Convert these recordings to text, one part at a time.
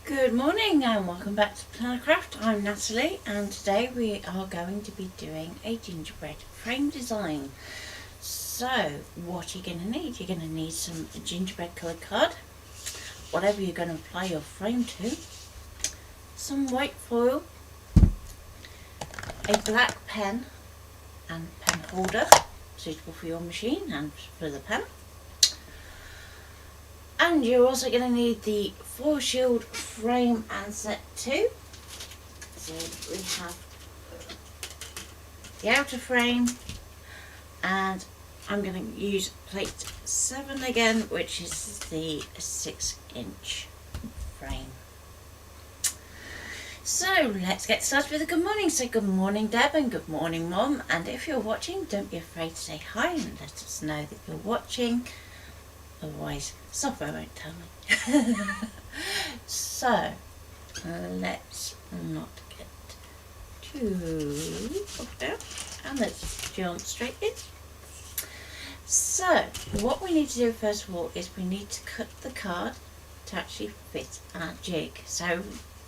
Good morning and welcome back to Planner Craft. I'm Natalie and today we are going to be doing a gingerbread frame design. So what are you going to need? You're going to need some gingerbread coloured card, whatever you're going to apply your frame to, some white foil, a black pen and pen holder suitable for your machine and for the pen. And you're also going to need the foil shield frame and set too. So we have the outer frame, and I'm going to use plate 7 again, which is the 6-inch frame. So let's get started with a good morning. So good morning Deb and good morning Mum, and if you're watching, don't be afraid to say hi and let us know that you're watching. Otherwise, software won't tell me. So, let's not get too off down, and let's jump straight in. So, what we need to do first of all is we need to cut the card to actually fit our jig. So,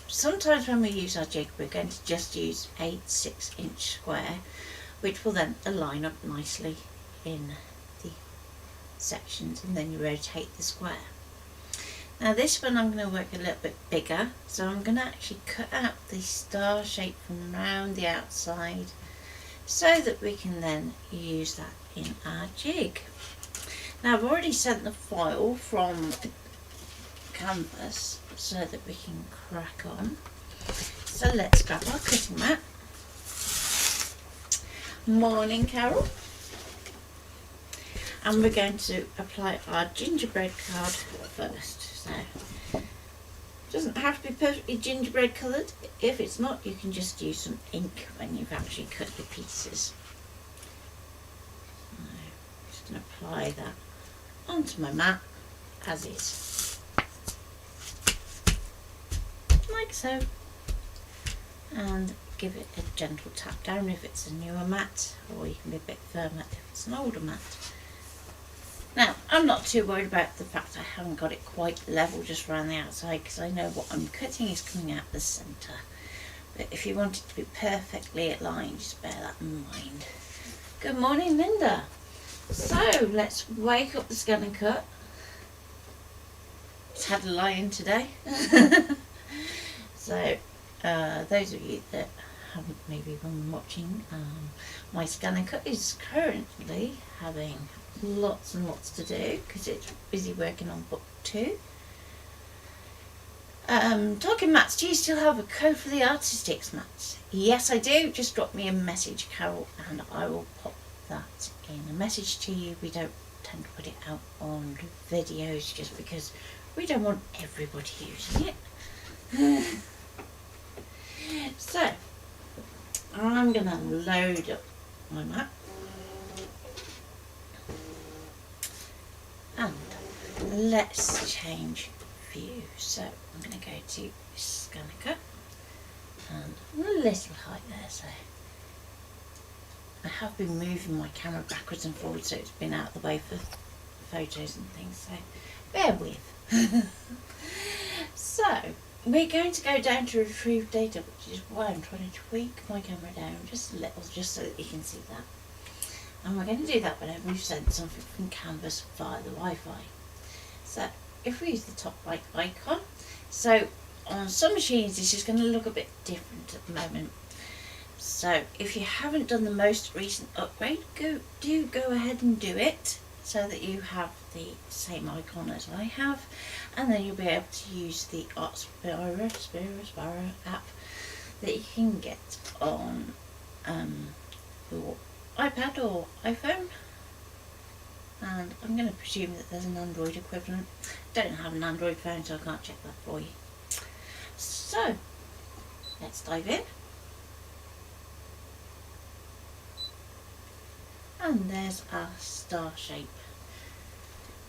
sometimes when we use our jig, we're going to just use a 6-inch square, which will then align up nicely in the sections, and then you rotate the square. Now this one I'm going to work a little bit bigger, so I'm going to actually cut out the star shape from around the outside so that we can then use that in our jig. Now I've already sent the file from canvas so that we can crack on. So let's grab our cutting mat. Morning Carol. And we're going to apply our gingerbread card first. So it doesn't have to be perfectly gingerbread coloured. If it's not, you can just use some ink when you've actually cut your pieces. So I'm just going to apply that onto my mat as is, like so, and give it a gentle tap down if it's a newer mat, or you can be a bit firmer if it's an older mat. Now, I'm not too worried about the fact I haven't got it quite level just around the outside, because I know what I'm cutting is coming out the centre. But if you want it to be perfectly aligned, just bear that in mind. Good morning, Linda. So, let's wake up the Scan and Cut. It's had a lie-in today. So, those of you that haven't maybe been watching, my Scan and Cut is currently having lots and lots to do because it's busy working on book 2. Talking mats, do you still have a code for the artistics mats? Yes I do, just drop me a message Carol and I will pop that in a message to you. We don't tend to put it out on videos just because we don't want everybody using it. So I'm going to load up my mat. And let's change view. So I'm going to go to Scan and Cut and a little height there. So I have been moving my camera backwards and forwards, so it's been out of the way for photos and things. So bear with. So we're going to go down to retrieve data, which is why I'm trying to tweak my camera down just a little, just so that you can see that. And we're going to do that whenever we've sent something from Canvas via the Wi-Fi. So if we use the top right icon, so on some machines this is going to look a bit different at the moment. So if you haven't done the most recent upgrade, do go ahead and do it so that you have the same icon as I have, and then you'll be able to use the Artspira app that you can get on your iPad or iPhone, and I'm going to presume that there's an Android equivalent. Don't have an Android phone, so I can't check that for you. So let's dive in, and there's our star shape.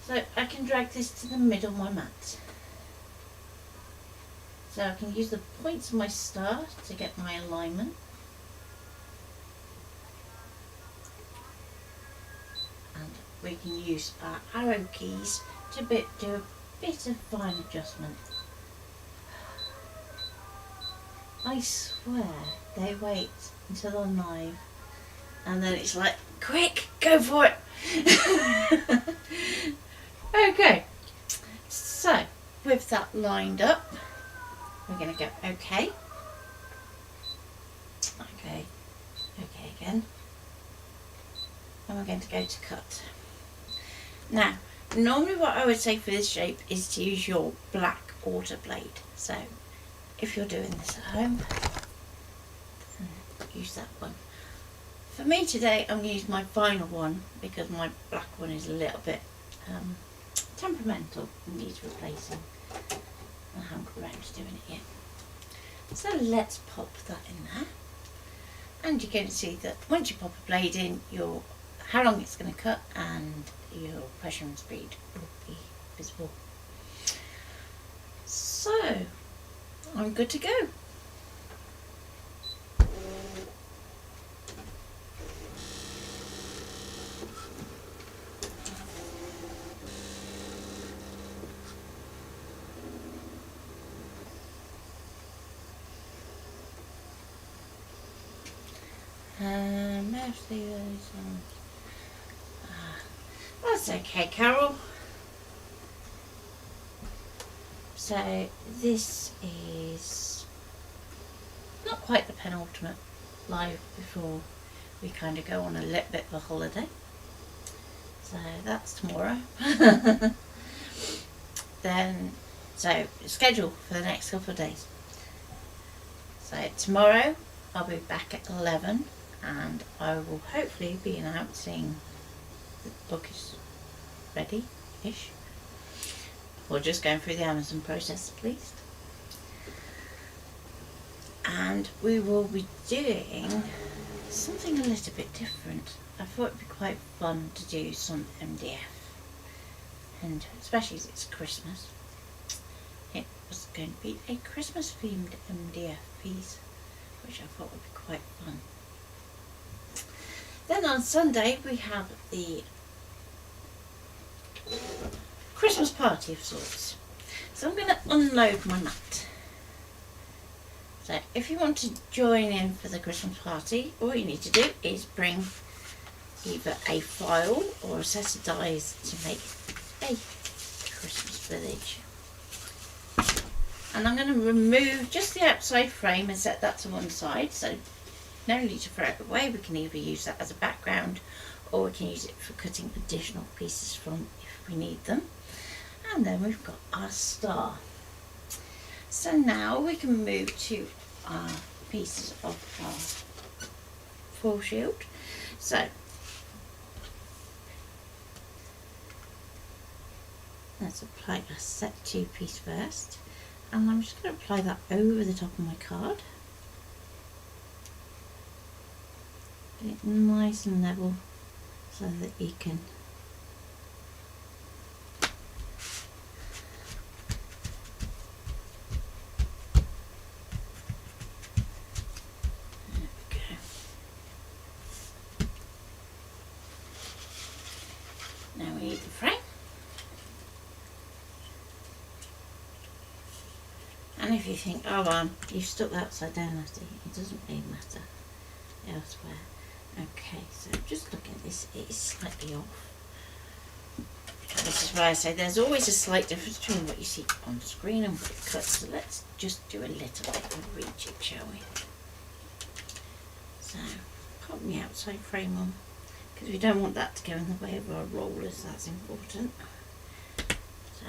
So I can drag this to the middle of my mat, so I can use the points of my star to get my alignment. We can use our arrow keys to do a bit of fine adjustment. I swear they wait until I'm live and then it's like, quick, go for it. Okay, so with that lined up, we're going to go okay, okay, okay again, and we're going to go to cut. Now, normally what I would say for this shape is to use your black auto blade. So if you're doing this at home, use that one. For me today, I'm going to use my vinyl one because my black one is a little bit temperamental and needs replacing. I haven't got around to doing it yet. So let's pop that in there. And you're going to see that once you pop a blade in, how long it's going to cut and your pressure and speed will be visible. So I'm good to go. That's okay, Carol. So this is not quite the penultimate live before we kind of go on a little bit of a holiday. So that's tomorrow. Then, so schedule for the next couple of days. So tomorrow I'll be back at 11 and I will hopefully be announcing the book is ready-ish. We're just going through the Amazon process at least. And we will be doing something a little bit different. I thought it'd be quite fun to do some MDF. And especially as it's Christmas. It was going to be a Christmas themed MDF piece, which I thought would be quite fun. Then on Sunday we have the Christmas party of sorts. So I'm going to unload my mat. So if you want to join in for the Christmas party, all you need to do is bring either a file or a set of dies to make a Christmas village. And I'm going to remove just the outside frame and set that to one side, so no need to throw it away. We can either use that as a background or we can use it for cutting additional pieces from if we need them. And then we've got our star. So now we can move to our pieces of our foil shield. So let's apply a set 2 piece first, and I'm just going to apply that over the top of my card. Get it nice and level so that you can And if you think, oh well, you've stuck that upside down, Natalie, it doesn't really matter elsewhere. Okay, so just looking at this, it is slightly off. This is why I say there's always a slight difference between what you see on the screen and what it cuts. So let's just do a little bit of reach it, shall we? So, pop the outside frame on, because we don't want that to go in the way of our rollers, that's important. So,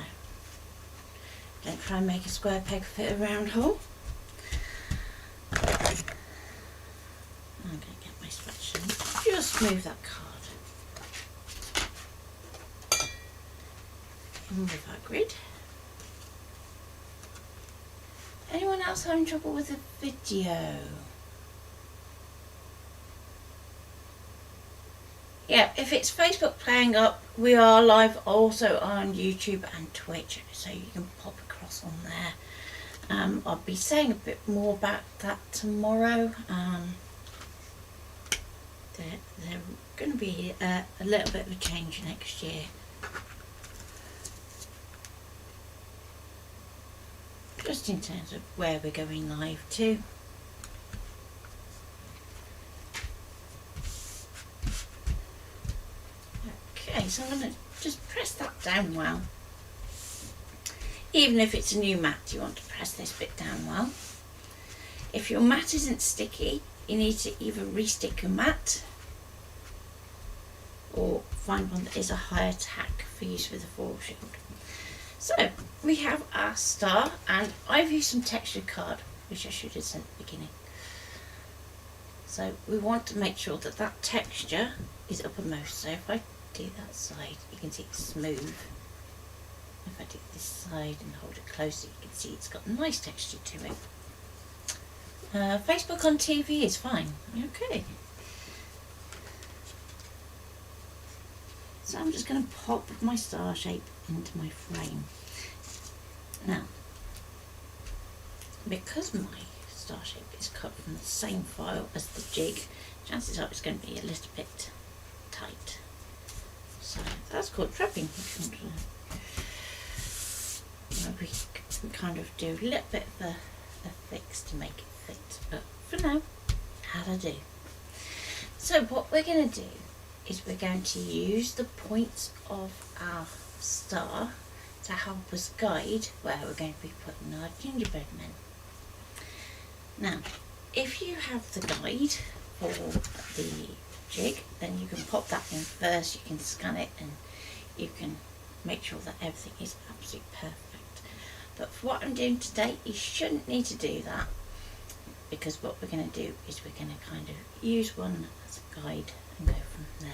don't try and make a square peg fit a round hole. I'm going to get my spatula and just move that card in with our grid. Anyone else having trouble with the video? Yeah, if it's Facebook playing up, we are live also on YouTube and Twitch, so you can pop across on there. I'll be saying a bit more about that tomorrow. They're going to be a little bit of a change next year. Just in terms of where we're going live to. so I'm going to just press that down well. Even if it's a new mat, you want to press this bit down well. If your mat isn't sticky, you need to either re-stick your mat or find one that is a higher tack for use with a fall shield. So we have our star, and I've used some textured card, which I should have said at the beginning. So we want to make sure that that texture is uppermost. So if I do that side, you can see it's smooth. If I do this side and hold it closer, you can see it's got a nice texture to it. Facebook on TV is fine. Okay. So I'm just going to pop my star shape into my frame. Now, because my star shape is cut from the same file as the jig, chances are it's going to be a little bit tight. So that's called prepping. We kind of do a little bit of a fix to make it fit, but for now, that'll do. So what we're going to do is we're going to use the points of our star to help us guide where we're going to be putting our gingerbread men. Now, if you have the guide for the jig, then you can pop that in first, you can scan it, and you can make sure that everything is absolutely perfect. But for what I'm doing today, you shouldn't need to do that, because what we're going to do is we're going to kind of use one as a guide and go from there.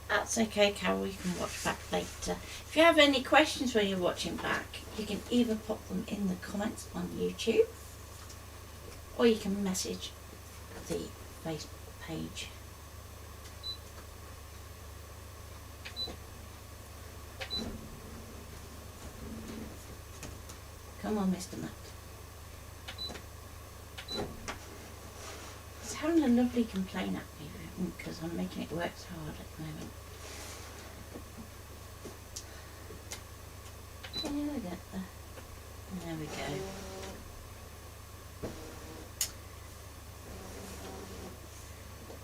That's okay, Carol, you can watch back later. If you have any questions when you're watching back, you can either pop them in the comments on YouTube, or you can message the Facebook page. Come on, Mr. Matt. He's having a lovely complaint at me because I'm making it work so hard at the moment. Yeah, I get there. There we go.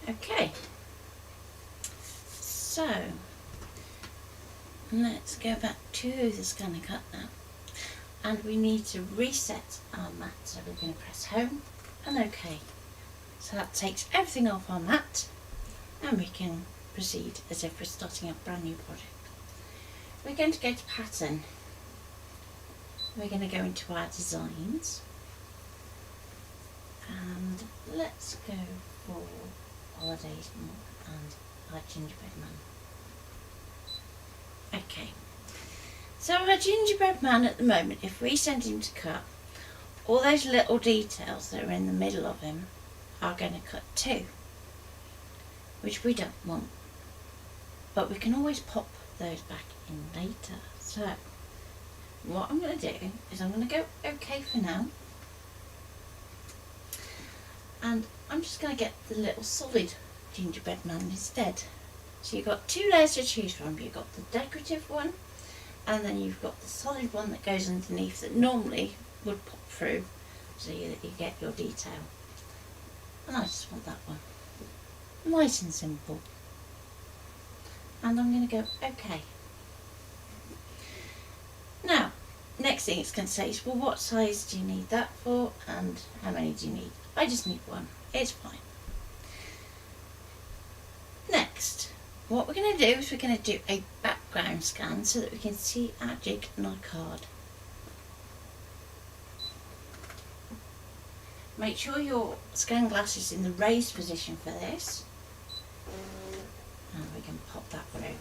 Okay. So, let's go back to the scanner cut now. And we need to reset our mat, so we're going to press home and OK. So that takes everything off our mat, and we can proceed as if we're starting a brand new project. We're going to go to pattern. We're going to go into our designs, and let's go for holidays and our gingerbread man. Okay. So our gingerbread man at the moment, if we send him to cut, all those little details that are in the middle of him are going to cut too, which we don't want. But we can always pop those back in later. So what I'm going to do is I'm going to go OK for now. And I'm just going to get the little solid gingerbread man instead. So you've got two layers to choose from. You've got the decorative one, and then you've got the solid one that goes underneath that normally would pop through so that you get your detail. And I just want that one. Nice and simple. And I'm going to go OK. Now, next thing it's going to say is, well, what size do you need that for, and how many do you need? I just need one. It's fine. Next, what we're going to do is we're going to do a background scan so that we can see our jig and our card. Make sure your scan glass is in the raised position for this, and we can pop that through.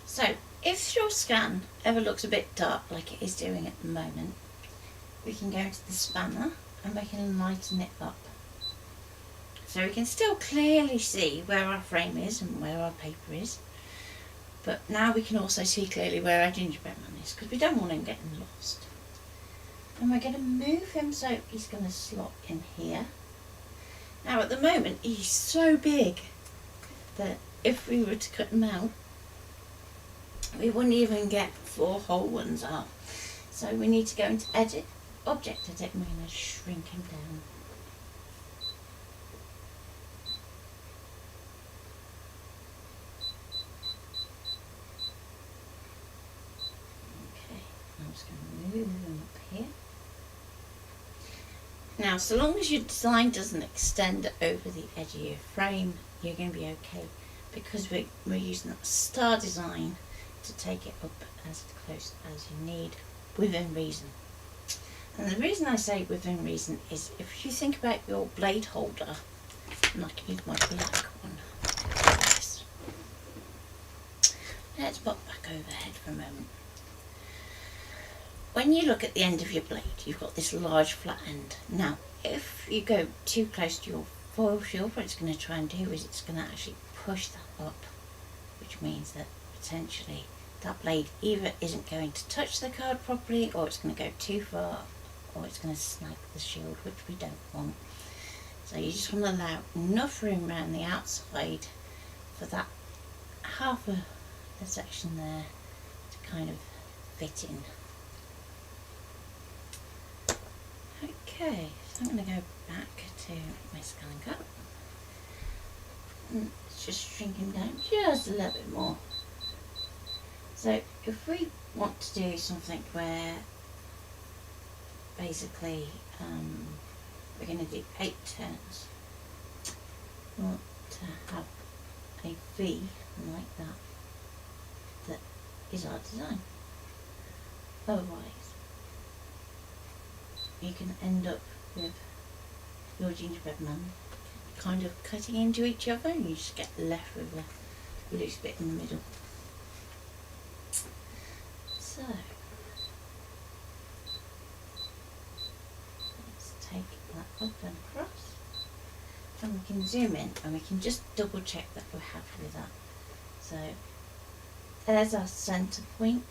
So, if your scan ever looks a bit dark like it is doing at the moment, we can go into the spanner and we can lighten it up. So we can still clearly see where our frame is and where our paper is, but now we can also see clearly where our gingerbread man is, because we don't want him getting lost. And we're going to move him so he's going to slot in here. Now at the moment he's so big that if we were to cut him out, we wouldn't even get 4 whole ones out. So we need to go into edit, object edit, and we're going to shrink him down. Okay, I'm just going to move him up here. Now, so long as your design doesn't extend over the edge of your frame, you're going to be okay, because we're using that star design to take it up as close as you need, within reason. And the reason I say within reason is if you think about your blade holder, and I can use my black one like this. Let's pop back overhead for a moment. When you look at the end of your blade, you've got this large flat end. Now, if you go too close to your foil shield, what it's going to try and do is it's going to actually push that up, which means that potentially that blade either isn't going to touch the card properly, or it's going to go too far, or it's going to snag the shield, which we don't want. So you just want to allow enough room around the outside for that half of the section there to kind of fit in. Okay, so I'm going to go back to my scaling cup. And it's just shrinking down just a little bit more. So if we want to do something where basically we're going to do 8 turns, we want to have a V like that is our design. Otherwise you can end up with your gingerbread man kind of cutting into each other, and you just get left with a loose bit in the middle. So let's take that up and across, and we can zoom in and we can just double check that we're happy with that. So there's our centre point,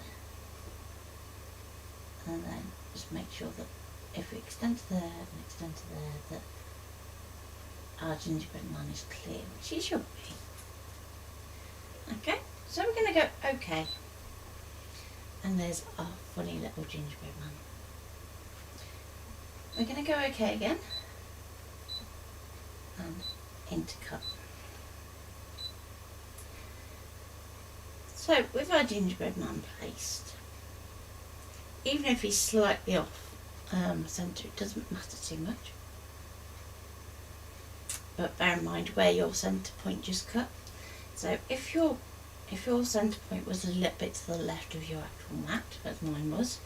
and then just make sure that if we extend to there and extend to there, that our gingerbread man is clear, which he should be. Okay, so we're going to go OK, and there's our funny little gingerbread man. We're going to go OK again, and into cut. So with our gingerbread man placed, even if he's slightly off centre, it doesn't matter too much, but bear in mind where your centre point just cut. So if your centre point was a little bit to the left of your actual mat, as mine was,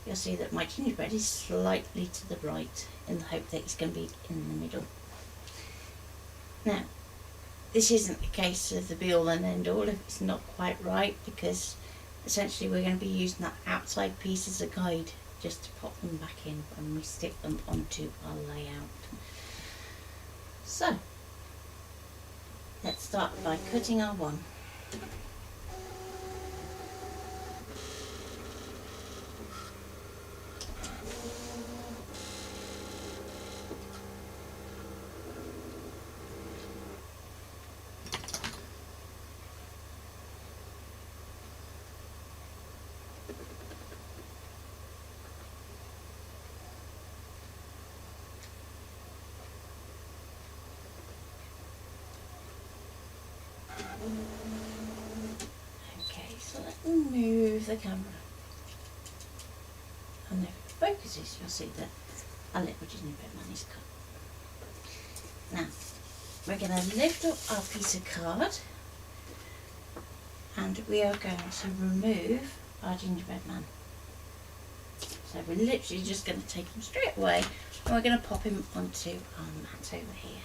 you'll see that my gingerbread is slightly to the right, in the hope that it's going to be in the middle. Now, this isn't a case of the be all and end all if it's not quite right, because essentially we're going to be using that outside piece as a guide just to pop them back in when we stick them onto our layout. So let's start by cutting our one. Okay, so let's move the camera, and if it focuses, you'll see that our little gingerbread man is cut. Now we're going to lift up our piece of card, and we are going to remove our gingerbread man. So we're literally just going to take him straight away, and we're going to pop him onto our mat over here.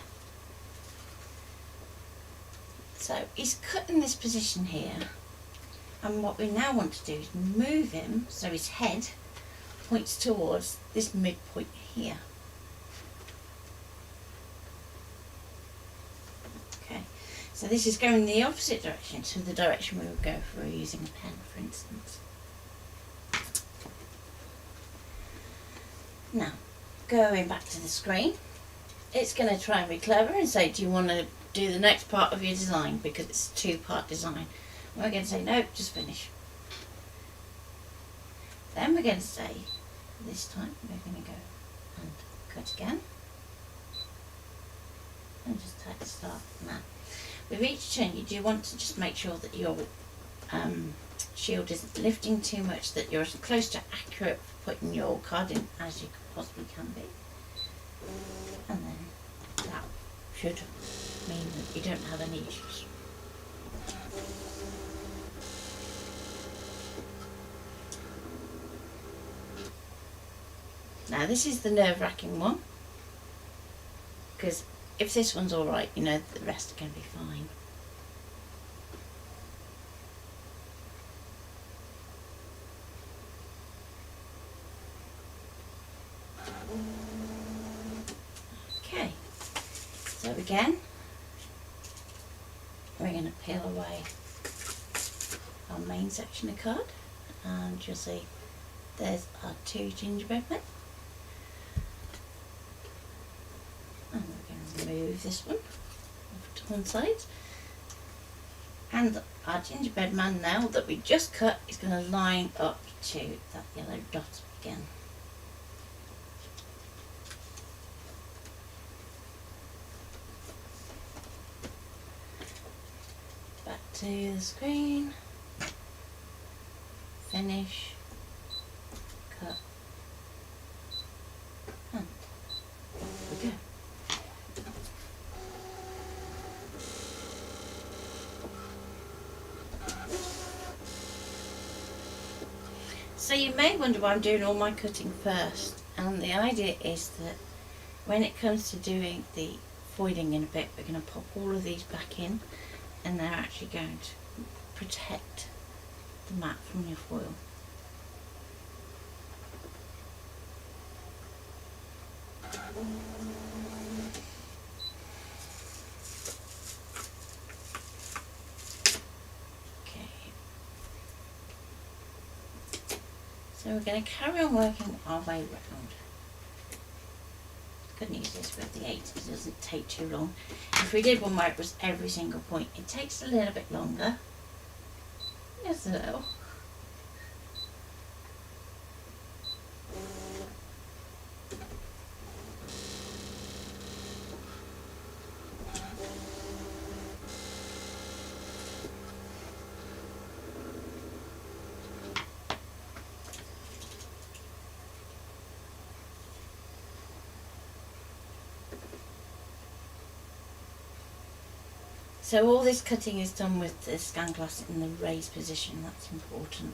So he's cut in this position here, and what we now want to do is move him so his head points towards this midpoint here. Okay, so this is going the opposite direction to the direction we would go if we were using a pen, for instance. Now, going back to the screen, it's going to try and be clever and say, do you want to do the next part of your design, because it's a two-part design. And we're going to say, no, just finish. Then we're going to say, this time we're going to go and cut again. And just take the start now. With each turn, you do want to just make sure that your shield isn't lifting too much, that you're as close to accurate for putting your card in as you possibly can be. And then that should mean that you don't have any issues. Now this is the nerve-wracking one, because if this one's alright, you know the rest are going to be fine. Okay, so again, we're going to peel away our main section of card, and you'll see there's our two gingerbread men. And we're going to remove this one off to one side. And our gingerbread man now that we just cut is going to line up to that yellow dot again. Back to the screen. Finish. Cut. And off we go. So you may wonder why I'm doing all my cutting first, and the idea is that when it comes to doing the foiling in a bit, we're going to pop all of these back in, and they're actually going to protect the mat from your foil. So we're going to carry on working our way round. The good news is with the 8 it doesn't take too long. If we did one where it was every single point, it takes a little bit longer. Just a little. So all this cutting is done with the scan glass in the raised position, that's important.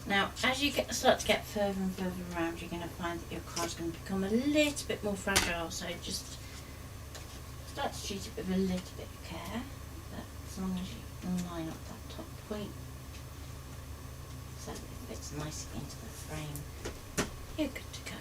Now, as you start to get further and further around, you're going to find that your card's going to become a little bit more fragile, so just start to treat it with a little bit of care, but as long as you can line up that top point so it fits nicely into the frame, you're good to go.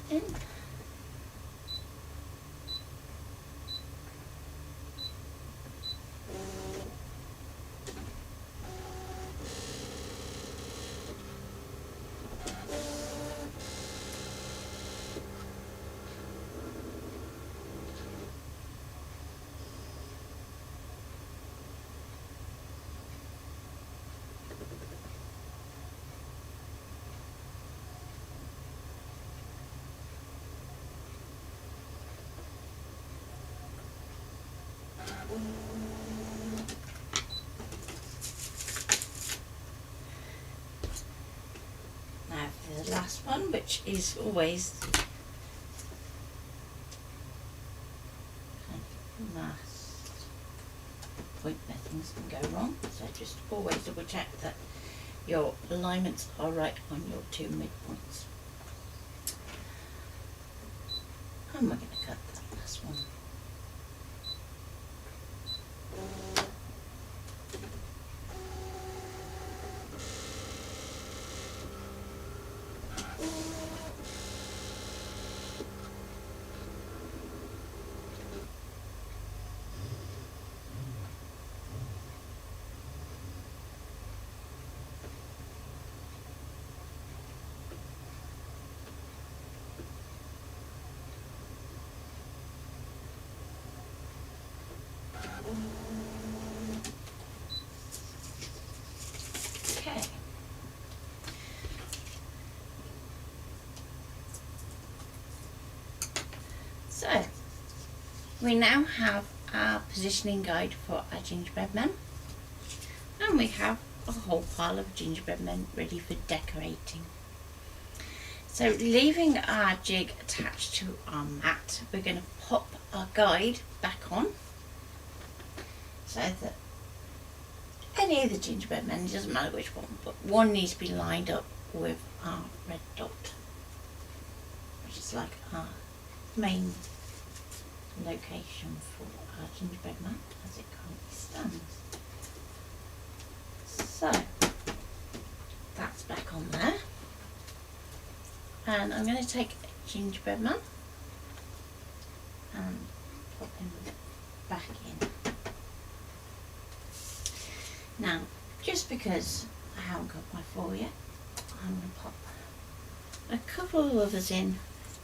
In. Now for the last one, which is always last point where things can go wrong, so just always double check that your alignments are right on your two midpoints. And we're going to cut that last one. Okay. So we now have our positioning guide for our gingerbread men, and we have a whole pile of gingerbread men ready for decorating. So leaving our jig attached to our mat, we're going to pop our guide back on so that any of the gingerbread men, it doesn't matter which one, but one needs to be lined up with our red dot, which is like our main location for our gingerbread man as it currently stands. So that's back on there, and I'm going to take a gingerbread man and pop him back in. Now, just because I haven't got my foil yet, I'm going to pop a couple of others in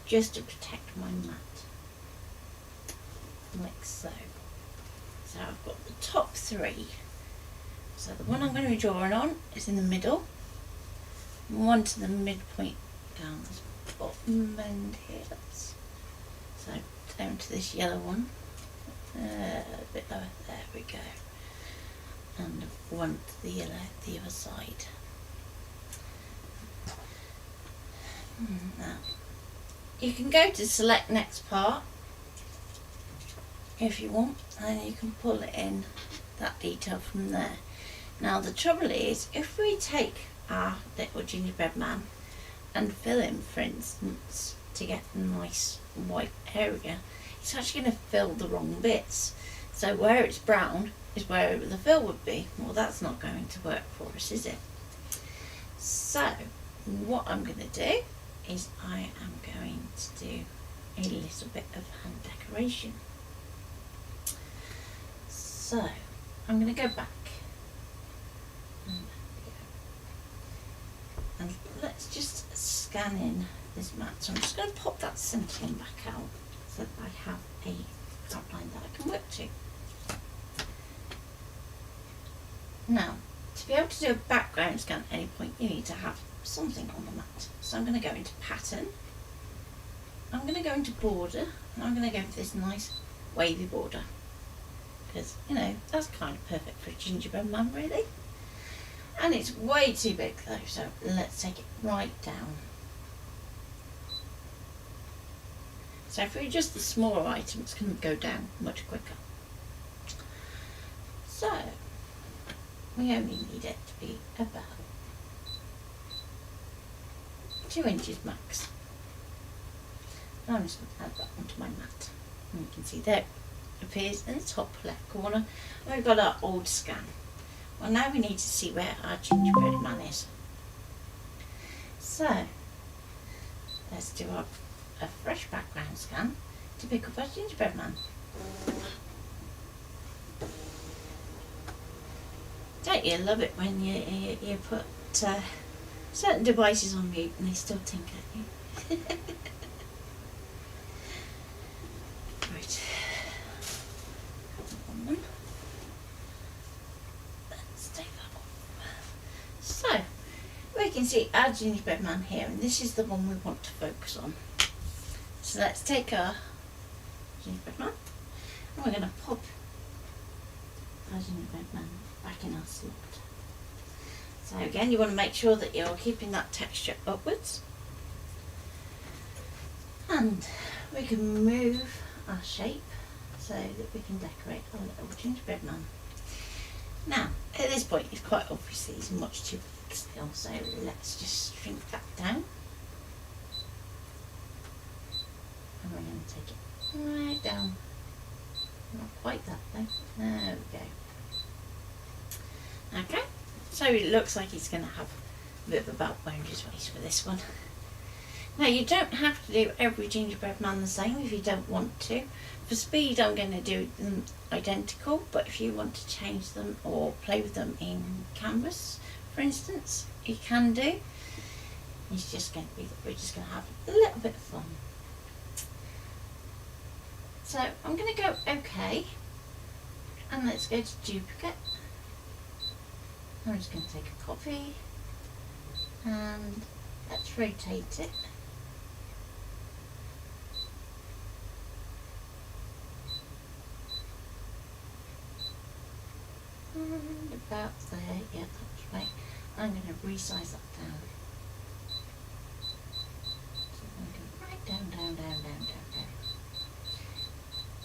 just to protect my mat, like so. So I've got the top three. So the one I'm going to be drawing on is in the middle, one to the midpoint down this bottom end here. So down to this yellow one, a bit lower, there we go. And one to the yellow the other side. Now, you can go to select next part if you want, and you can pull it in that detail from there. Now the trouble is, if we take our little gingerbread man and fill him, for instance, to get a nice white area, it's actually going to fill the wrong bits. So where it's brown is where the fill would be. Well, that's not going to work for us, is it? So what I'm going to do is I am going to do a little bit of hand decoration. So I'm going to go back and let's just scan in this mat. So I'm just going to pop that centre one back out so that I have a outline that I can work to. Now, to be able to do a background scan at any point, you need to have something on the mat. So I'm going to go into pattern, I'm going to go into border, and I'm going to go for this nice wavy border, because, you know, that's kind of perfect for a gingerbread man, really. And it's way too big though, so let's take it right down. So for just the smaller items, it's going to go down much quicker. So we only need it to be about 2 inches max. And I'm just going to add that onto my mat. And you can see there it appears in the top left corner. And we've got our old scan. Well, now we need to see where our gingerbread man is. So let's do a fresh background scan to pick up our gingerbread man. Don't you love it when you put certain devices on mute and they still tink at you? Right. Let's take that off. So we can see our gingerbread man here, and this is the one we want to focus on. So let's take our gingerbread man and we're going to pop our gingerbread man back in our slot. So again, you want to make sure that you're keeping that texture upwards, and we can move our shape so that we can decorate our little gingerbread man. Now at this point it's quite obvious that he's much too big still, so let's just shrink that down, and we're going to take it right down. Not quite that though. There we go. Okay, so it looks like he's going to have a bit of a belt around his face for this one. Now you don't have to do every gingerbread man the same if you don't want to. For speed I'm going to do them identical, but if you want to change them or play with them in canvas, for instance, you can do. It's just going to be that we're just going to have a little bit of fun. So I'm going to go OK, and let's go to duplicate. I'm just going to take a copy and let's rotate it. And about there, yeah, that's right. I'm going to resize that down. So I'm going right down, down, down, down, down, down.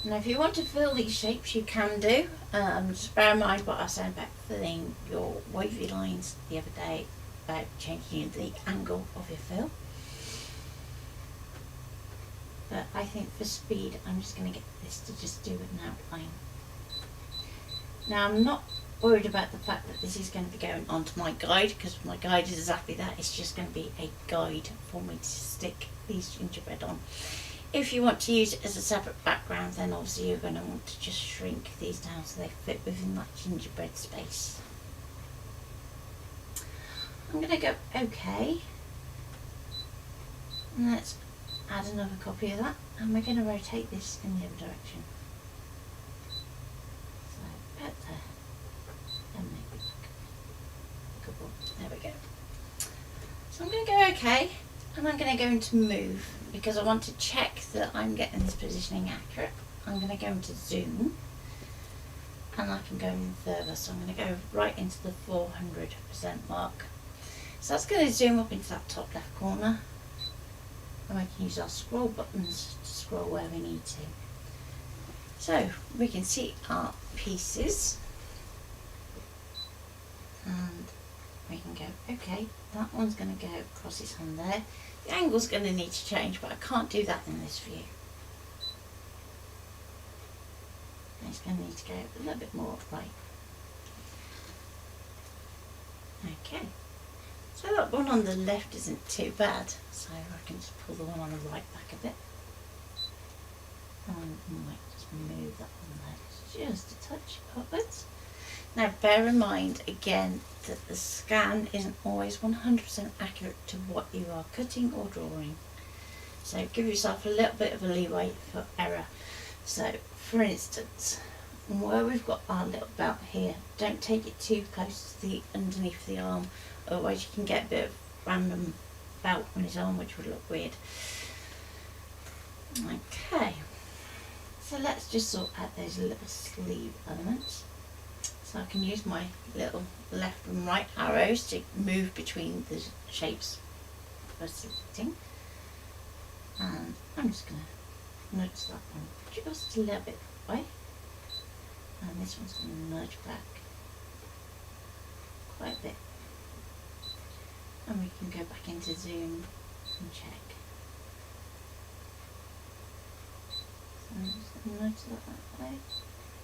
Now if you want to fill these shapes, you can do. Just bear in mind what I said about filling your wavy lines the other day, about changing the angle of your fill. But I think for speed, I'm just going to get this to just do an outline. Now I'm not worried about the fact that this is going to be going onto my guide, because my guide is exactly that. It's just going to be a guide for me to stick these gingerbread on. If you want to use it as a separate background, then obviously you're going to want to just shrink these down so they fit within that gingerbread space. I'm going to go OK, and let's add another copy of that, and we're going to rotate this in the other direction. So about there, and maybe back a couple. There we go. So I'm going to go OK, and I'm going to go into move, because I want to check that I'm getting this positioning accurate. I'm going to go into zoom, and I can go in further, so I'm going to go right into the 400% mark. So that's going to zoom up into that top left corner, and we can use our scroll buttons to scroll where we need to. So we can see our pieces, and we can go, okay, that one's going to go across his hand there. The angle's going to need to change, but I can't do that in this view. And it's going to need to go a little bit more right. Okay, so that one on the left isn't too bad, so I can just pull the one on the right back a bit. And I might just move that one there just a touch upwards. Now bear in mind again that the scan isn't always 100% accurate to what you are cutting or drawing. So give yourself a little bit of a leeway for error. So for instance, where we've got our little belt here, don't take it too close to the underneath the arm, otherwise you can get a bit of random belt on his arm, which would look weird. Okay, so let's just sort out those little sleeve elements. So I can use my little left and right arrows to move between the shapes for selecting. And I'm just going to nudge that one just a little bit that way, and this one's going to nudge back quite a bit, and we can go back into zoom and check. So just nudge that way,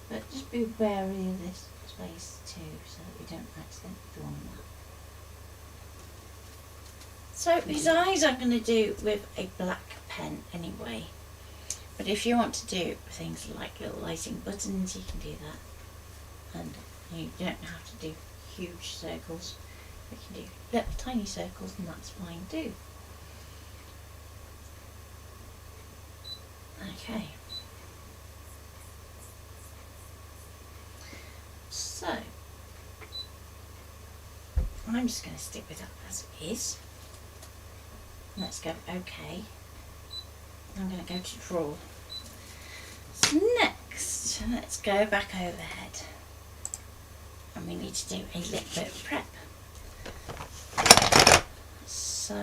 but just be wary of this space too, so that we don't accidentally draw on that. So his eyes I'm going to do with a black pen anyway, but if you want to do things like little lighting buttons, you can do that, and you don't have to do huge circles. We can do little tiny circles, and that's fine too. Okay, so I'm just going to stick with that as it is. Let's go OK. I'm going to go to draw. So next, let's go back overhead, and we need to do a little bit of prep. So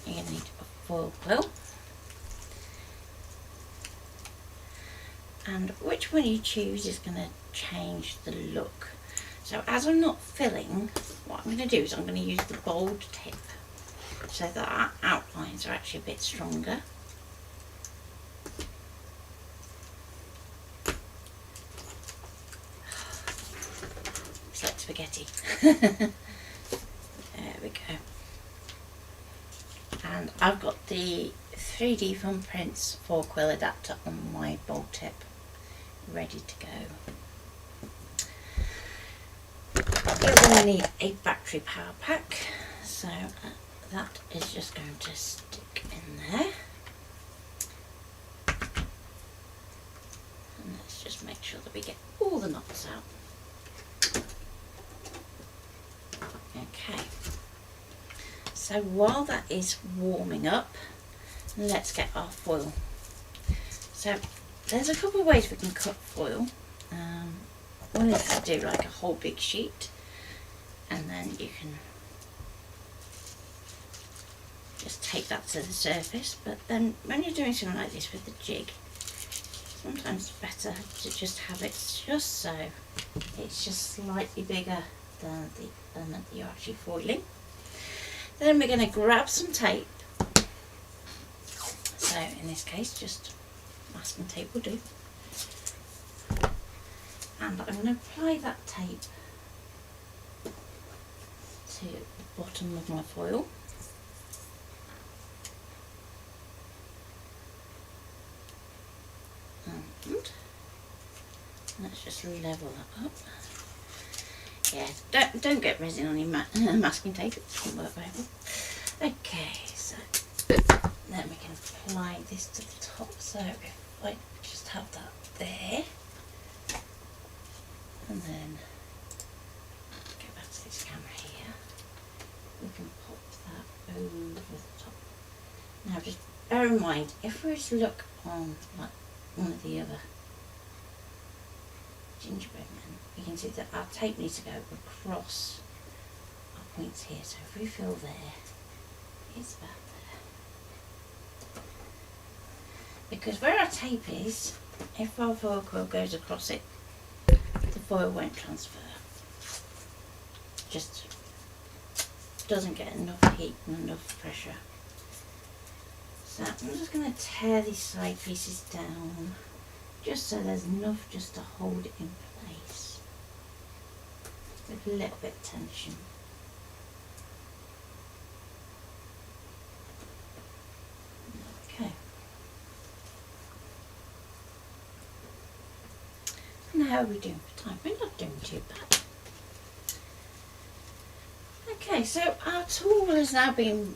you're going to need a foil quill, and which one you choose is going to change the look. So as I'm not filling, what I'm going to do is I'm going to use the bold tip so that our outlines are actually a bit stronger. It's like spaghetti. There we go. And I've got the 3D Fun Prints 4 quill adapter on my bold tip ready to go. You're going to need a battery power pack, so that is just going to stick in there. And let's just make sure that we get all the knots out. Okay, so while that is warming up, let's get our foil. So there's a couple of ways we can cut foil. One is to do like a whole big sheet, and then you can just take that to the surface, but then when you're doing something like this with the jig, sometimes it's better to just have it just so it's just slightly bigger than the element that you're actually foiling. Then we're going to grab some tape, so in this case just masking tape will do, and I'm going to apply that tape to the bottom of my foil. And let's just level that up. Yeah, don't get resin on your masking tape, it doesn't work very well. Okay, so then we can apply this to the top. So if I just have that there, and then go back to this camera here, we can pop that over the top. Now just bear in mind, if we were to look on like one of the other gingerbread men, we can see that our tape needs to go across our points here. So if we fill there, it's about there. Because where our tape is, if our foil quill goes across it, the foil won't transfer. Just doesn't get enough heat and enough pressure. So I'm just going to tear these side pieces down, just so there's enough just to hold it in place with a little bit of tension. Okay. And how are we doing for time? We're not doing too bad. Okay, so our tool has now been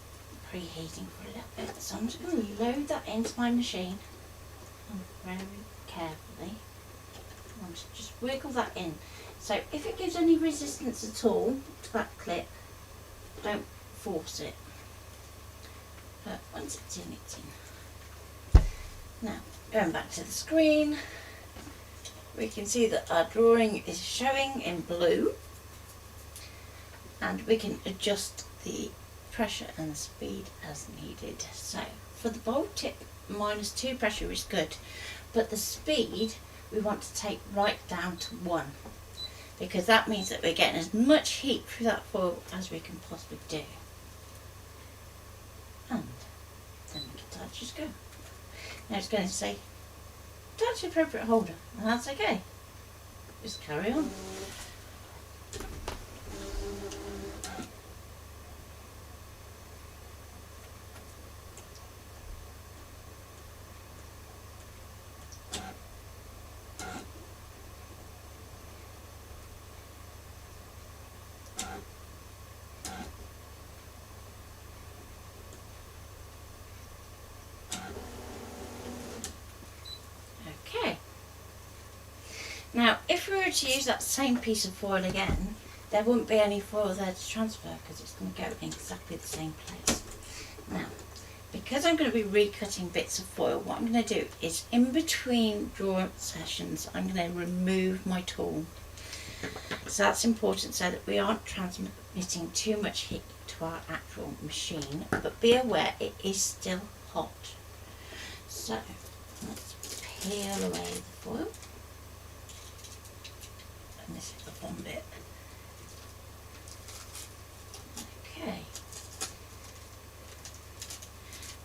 preheating for a little bit, so I'm just going to load that into my machine very carefully. I want to just wiggle that in. So if it gives any resistance at all to that clip, don't force it. But once it's in, it's in. Now, going back to the screen, we can see that our drawing is showing in blue, and we can adjust the pressure and the speed as needed. So for the bowl tip, -2 pressure is good, but the speed we want to take right down to 1, because that means that we're getting as much heat through that foil as we can possibly do. And then we can just go. Now it's going to say, touch the appropriate holder, and that's okay. Just carry on. Okay. Now, if we were to use that same piece of foil again, there wouldn't be any foil there to transfer because it's going to go in exactly the same place. Now, because I'm going to be recutting bits of foil, what I'm going to do is in between drawing sessions, I'm going to remove my tool. So that's important so that we aren't transmitting too much heat to our actual machine, but be aware it is still hot. So let's peel away the foil. And this is the fun bit. Okay.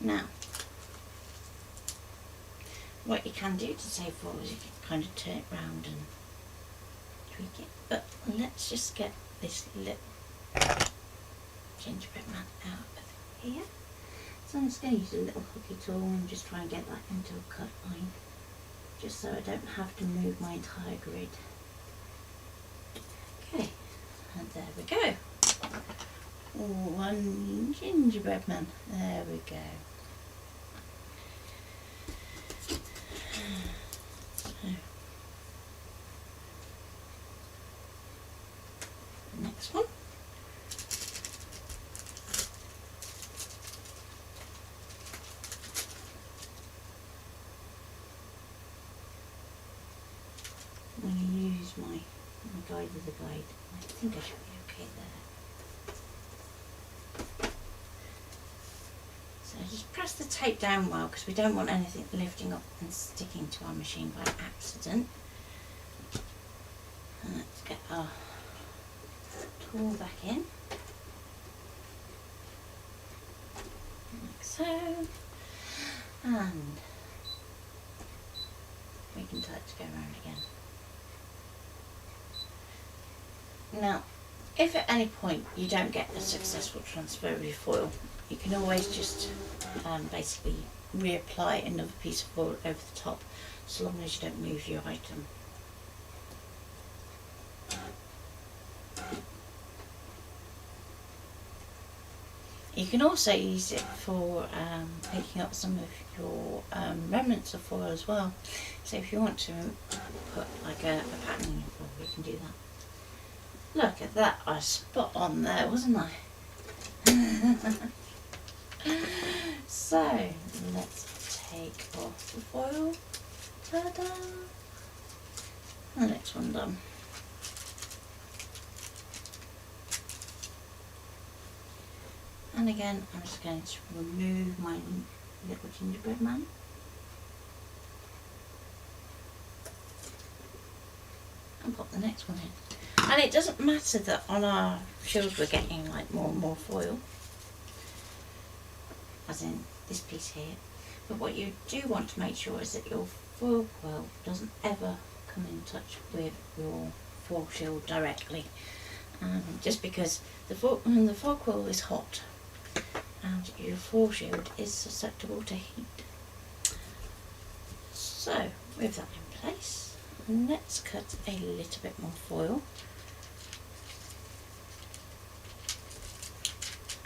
Now, what you can do to save foil is you can kind of turn it round and tweak it. But let's just get this little gingerbread man out of here. So I'm just going to use a little hooky tool and just try and get that into a cut line, just so I don't have to move my entire grid. Okay, and there we go. One gingerbread man. There we go. So, next one. I'm going to use my guide with the guide. I think I should be okay there. So just press the tape down well, because we don't want anything lifting up and sticking to our machine by accident. And let's get our tool back in, like so, and we can tell it to go around again. Now, if at any point you don't get a successful transfer of your foil, you can always just basically reapply another piece of foil over the top, so long as you don't move your item. You can also use it for picking up some of your remnants of foil as well. So if you want to put like a pattern in your foil, you can do that. Look at that, I was spot on there, wasn't I? So, let's take off the foil. Ta-da! The next one done. And again, I'm just going to remove my little gingerbread man. And pop the next one in. And it doesn't matter that on our shield we're getting like more and more foil, as in this piece here, but what you do want to make sure is that your foil quill doesn't ever come in touch with your foil shield directly, just because the foil quill is hot and your foil shield is susceptible to heat. So with that in place, let's cut a little bit more foil.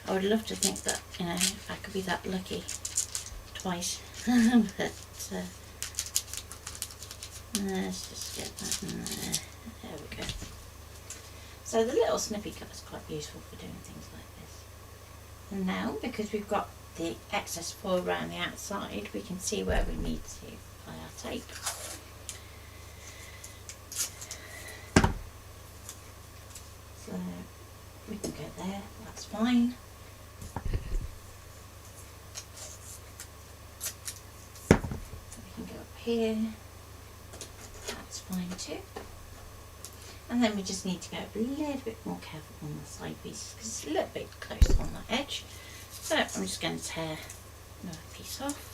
I would love to think that, you know, I could be that lucky twice, but let's just get that in there. There we go. So the little snippy cut is quite useful for doing things like this. And now, because we've got the excess foil around the outside, we can see where we need to apply our tape. So we can go there, that's fine. here. That's fine too. And then we just need to go a little bit more careful on the side pieces because it's a little bit close on that edge. So I'm just going to tear another piece off.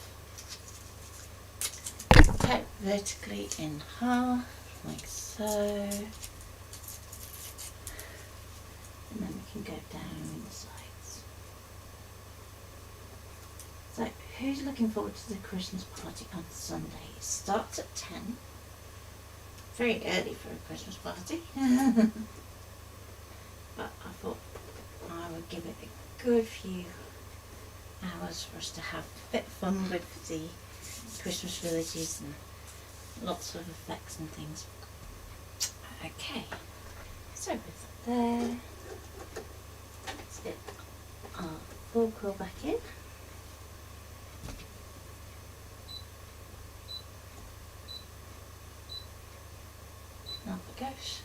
Cut vertically in half, like so. And then we can go down the sides. So, who's looking forward to the Christmas party on Sunday? It starts at 10. Very early for a Christmas party. But I thought I would give it a good few hours for us to have a bit of fun with the Christmas villages and lots of effects and things. Okay, so with that there, let's get our full quill back in. Up it goes.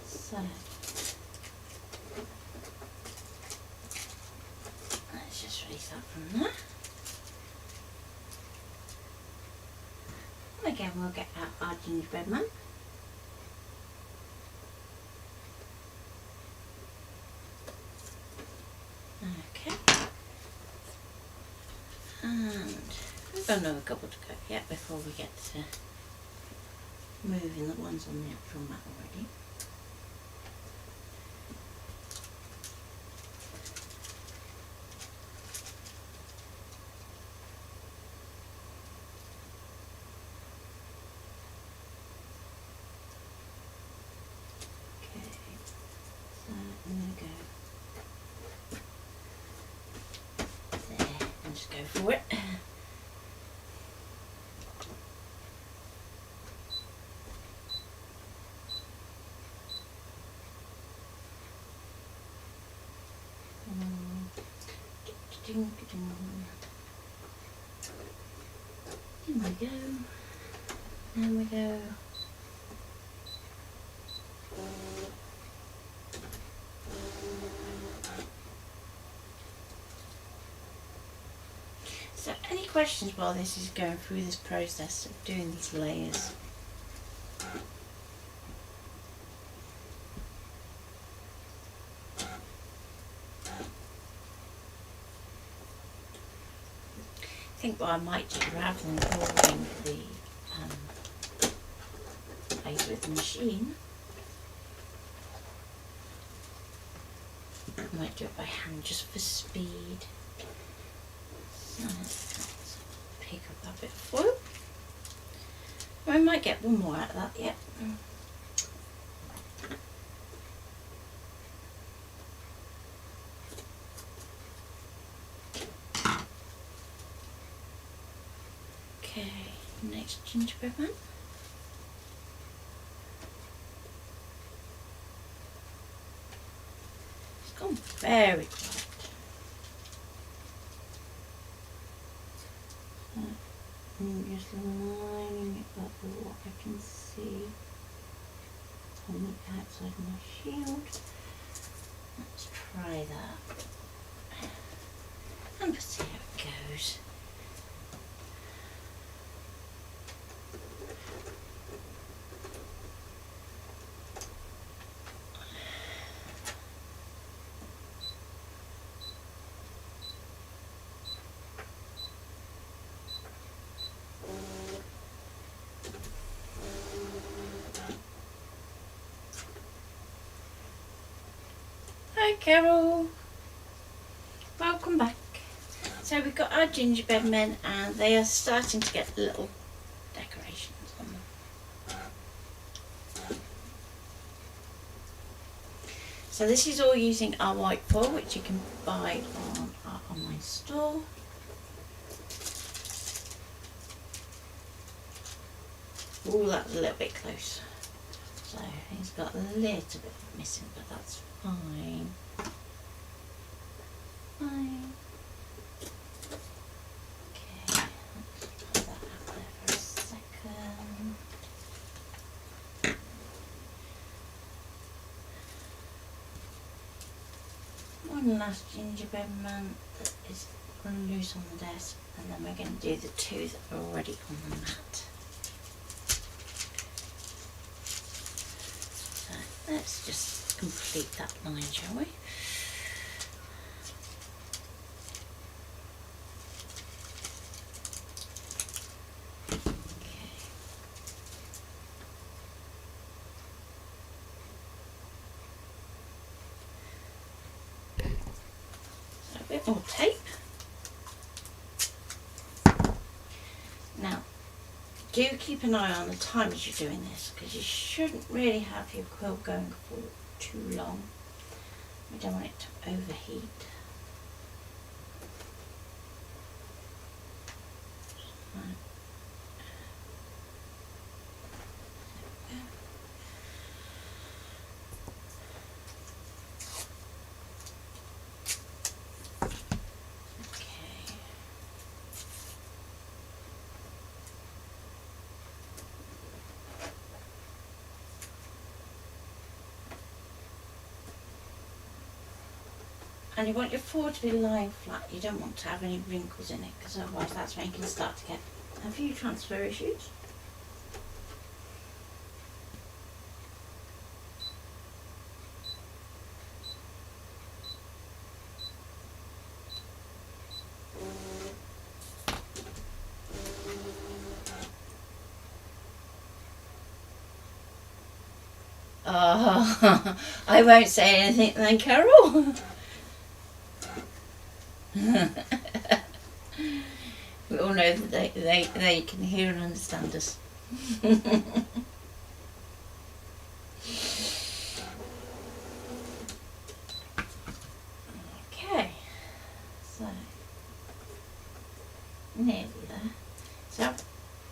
So let's just release that from there. And again, we'll get out our gingerbread man. Okay. And we've got another couple to go yet before we get to moving the ones on the actual mat already. I'm going to go there and just go for it. Here we go. There we go. So any questions while this is going through this process of doing these layers? I think what I might do, rather than pouring the lace with the machine, I might do it by hand just for speed. So let's pick up that bit of foil. I might get one more out of that yet. Okay, next gingerbread man. It's gone very quiet. I'm just lining it up with what I can see on the outside of my shield. Let's try that and we'll see how it goes. Hi Carol, welcome back. So we've got our gingerbread men and they are starting to get little decorations on them. So this is all using our white foil, which you can buy on our online store. Oh, that's a little bit close. So he's got a little bit missing, but that's fine. Fine. Okay, let's put that out there for a second. One last gingerbread man that is going to loose on the desk, and then we're going to do the two that are already on the mat. So let's just complete that line, shall we? A bit more tape. Now, do keep an eye on the time as you're doing this, because you shouldn't really have your quilt going for too long. We don't want it to overheat. Right. And you want your foil to be lying flat. You don't want to have any wrinkles in it, because otherwise that's when you can start to get a few transfer issues. Oh, I won't say anything then, Carol. We all know that they can hear and understand us. Okay, so nearly there. So I've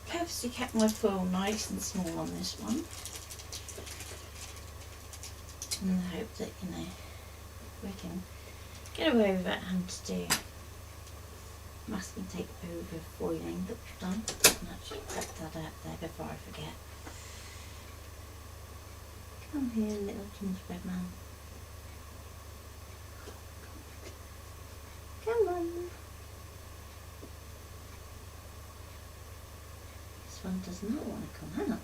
purposely kept my foil nice and small on this one, in the hope that, you know, we can get away without having to do masking tape over foiling that we've done. And actually put that out there before I forget. Come here, little gingerbread man. Come on. This one does not want to come out.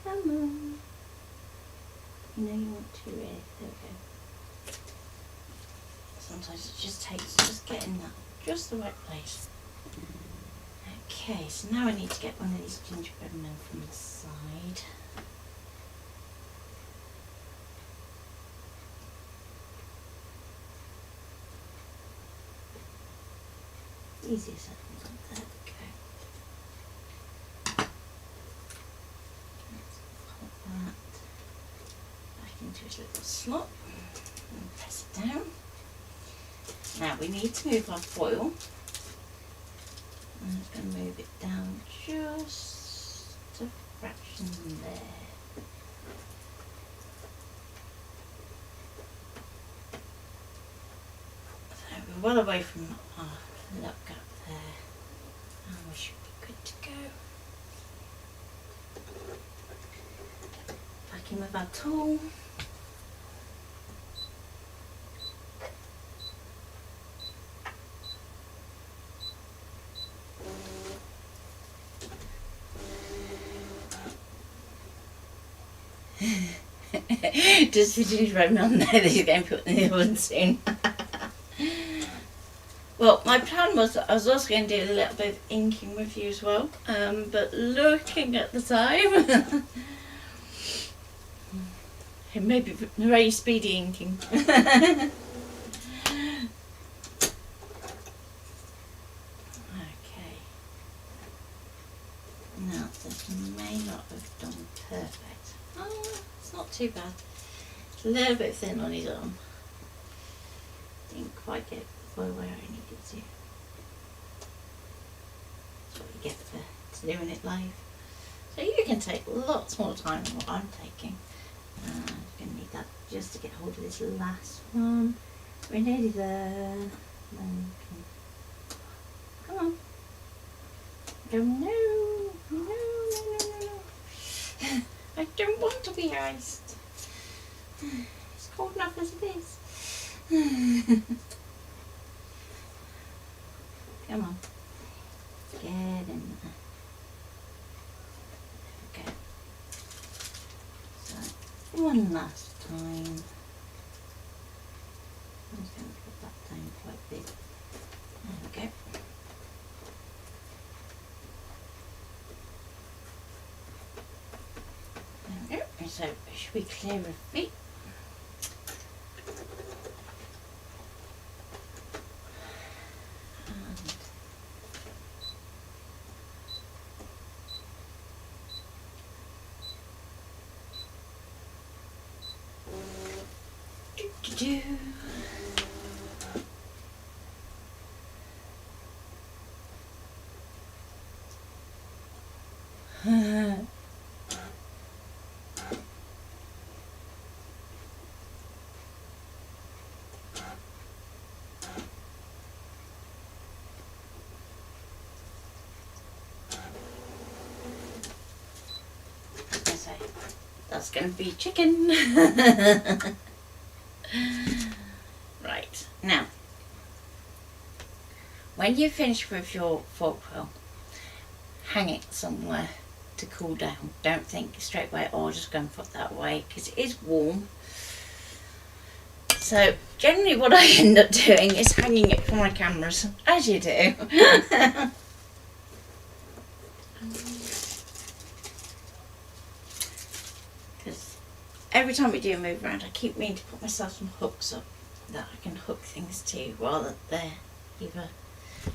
Come on. You know you want to, really. There we go. Sometimes it just takes just getting that just the right place. Okay, so now I need to get one of these gingerbread men from the side. Easier said than done. There we go. Let's pop that back into its little slot and press it down. Now we need to move our foil. I'm just going to move it down just a fraction there. So we're well away from our little gap there, and we should be good to go. Back in with our tool. Just to do right on there that you're going to put in the oven soon. Well, my plan was that I was also going to do a little bit of inking with you as well, but looking at the time, it may be very speedy inking. Okay, now this may not have done perfect. Oh, it's not too bad. a little bit thin on his arm. Didn't quite get where I needed to. That's what you get for doing it live. So you can take lots more time than what I'm taking. I'm going to need that just to get hold of this last one. We're nearly there. Come on. Go, no. No, no, no, no, no. I don't want to be iced. It's cold enough as it is. Come on. Get in there. Okay. So, one last time. I'm just going to put that down quite big. There we go. There we go. So, should we clear a bit? Do. That's going to be chicken. Right, now, when you finish with your fork quill, hang it somewhere to cool down. Don't think straight away, oh, I'll just go and put that away, because it is warm. So, generally what I end up doing is hanging it from my cameras, as you do. Because every time we do a move around, I keep meaning to put myself some hooks up that I can hook things to while they're either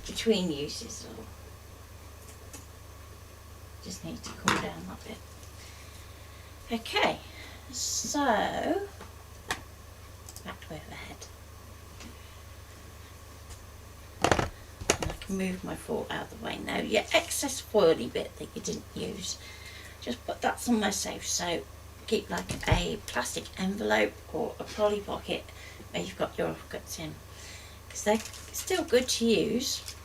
between uses or just need to cool down that bit. Okay, so back to overhead. And I can move my fork out of the way now. Your excess foily bit that you didn't use, just put that somewhere safe. So keep like a plastic envelope or a poly pocket where you've got your guts in, because they're still good to use,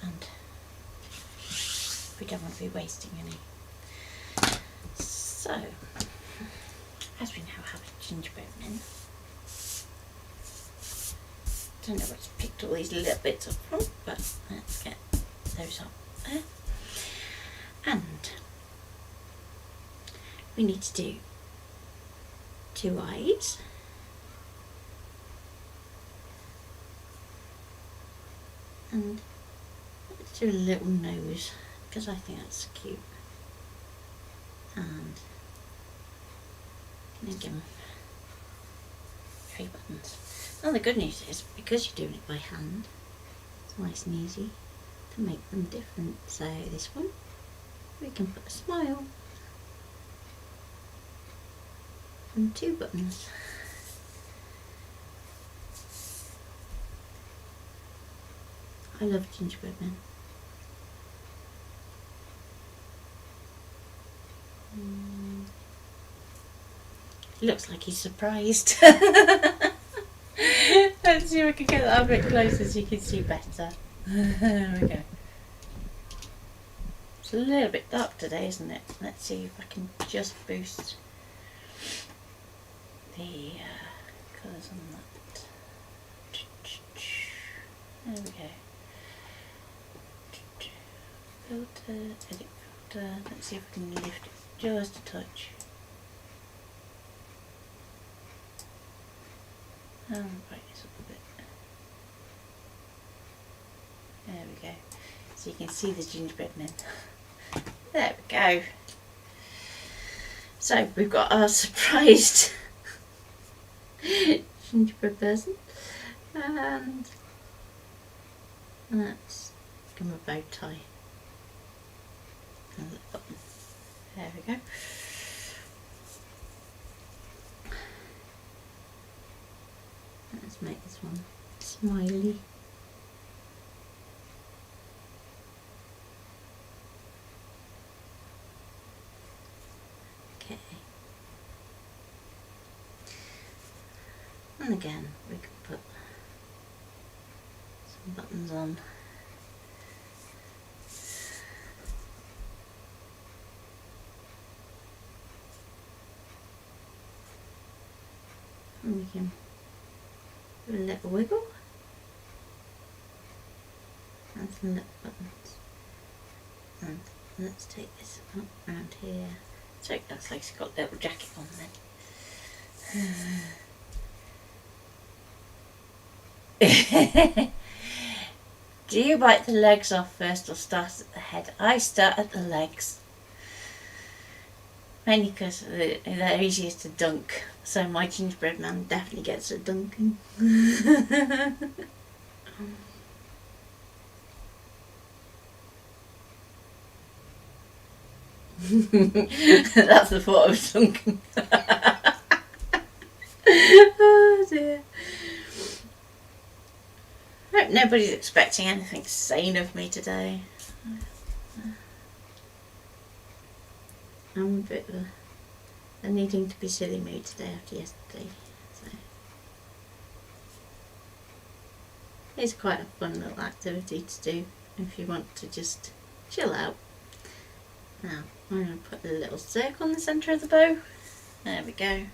and we don't want to be wasting any. So, as we now have a gingerbread man, don't know what's picked all these little bits up from, but let's get those up there. And we need to do 2 eyes, and let's do a little nose because I think that's cute, and again 3 buttons. Now the good news is, because you're doing it by hand, it's nice and easy to make them different. So this one, we can put a smile and 2 buttons. I love gingerbread men. He looks like he's surprised. Let's see if I can get that a bit closer so you can see better. There we go. It's a little bit dark today, isn't it? Let's see if I can just boost the colours on that. There we go. Filter, edit filter. Let's see if I can lift it just a touch. And break this up a bit. There we go. So you can see the gingerbread men. There we go. So we've got our surprised gingerbread person, and let's give him a bow tie and a little button. There we go. Let's make this one smiley. Okay. And again, we can put some buttons on. And we can do a little wiggle. And some little buttons. And let's take this up around here. So it looks like it's got a little jacket on then. Do you bite the legs off first or start at the head? I start at the legs. Mainly because they're easiest to dunk. So my gingerbread man definitely gets a dunking. That's the thought of dunking. Oh dear. I hope nobody's expecting anything sane of me today. I'm a bit of a needing to be silly mood today after yesterday. So it's quite a fun little activity to do if you want to just chill out. Now I'm going to put a little circle in the centre of the bow. There we go.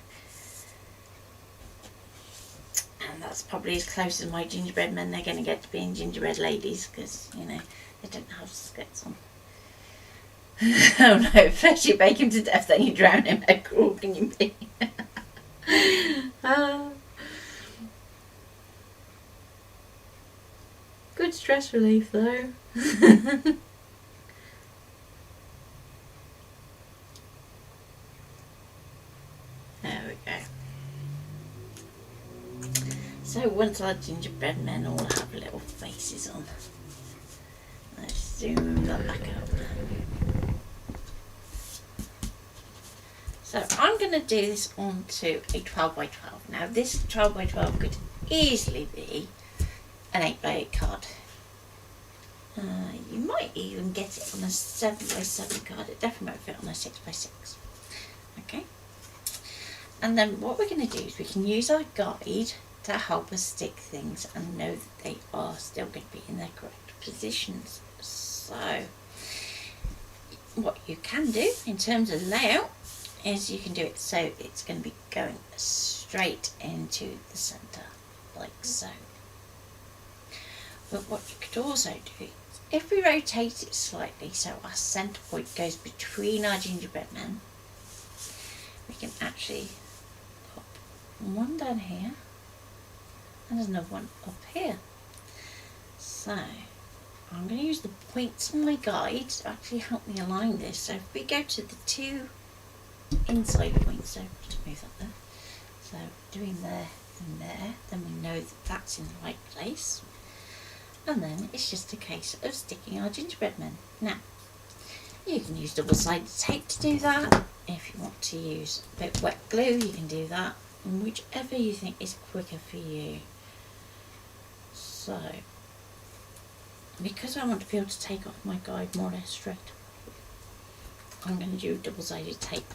And that's probably as close as my gingerbread men they're going to get to being gingerbread ladies, because, you know, they don't have skirts on. Oh no, first you bake him to death, then you drown him. How cruel can you be? Good stress relief though. There we go. So once our gingerbread men all have little faces on, let's zoom that back up. So I'm going to do this onto a 12 by 12. Now this 12 by 12 could easily be an 8 by 8 card. You might even get it on a 7 by 7 card. It definitely won't fit on a 6 by 6. Okay. And then what we're going to do is we can use our guide to help us stick things and know that they are still going to be in their correct positions. So what you can do in terms of layout is you can do it so it's going to be going straight into the centre, like so. But what you could also do is, if we rotate it slightly so our centre point goes between our gingerbread men, we can actually pop one down here and there's another one up here. So I'm going to use the points on my guide to actually help me align this. So if we go to the two inside points, so just move that there, so doing there and there, then we know that that's in the right place, and then it's just a case of sticking our gingerbread men. Now you can use double-sided tape to do that. If you want to use a bit of wet glue, you can do that, and whichever you think is quicker for you. So because I want to be able to take off my guide more or less straight, I'm going to do double-sided tape.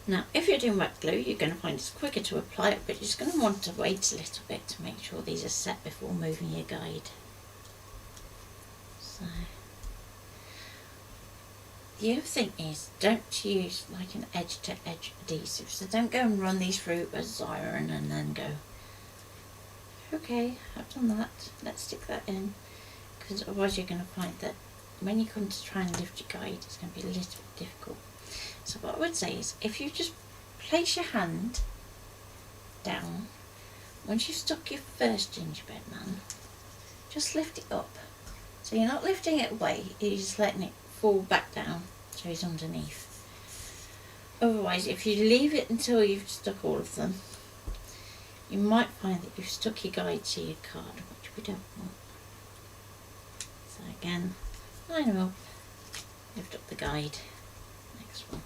Now if you're doing wet glue, you're going to find it's quicker to apply it, but you're just going to want to wait a little bit to make sure these are set before moving your guide. So the other thing is, don't use like an edge to edge adhesive, so don't go and run these through a iron and then go, okay, I've done that, let's stick that in, because otherwise you're going to find that when you come to try and lift your guide, it's going to be a little bit difficult. So what I would say is, if you just place your hand down, once you've stuck your first gingerbread man, just lift it up. So you're not lifting it away, you're just letting it fall back down so he's underneath. Otherwise, if you leave it until you've stuck all of them, you might find that you've stuck your guide to your card, which we don't want. So again, line them up, lift up the guide, next one.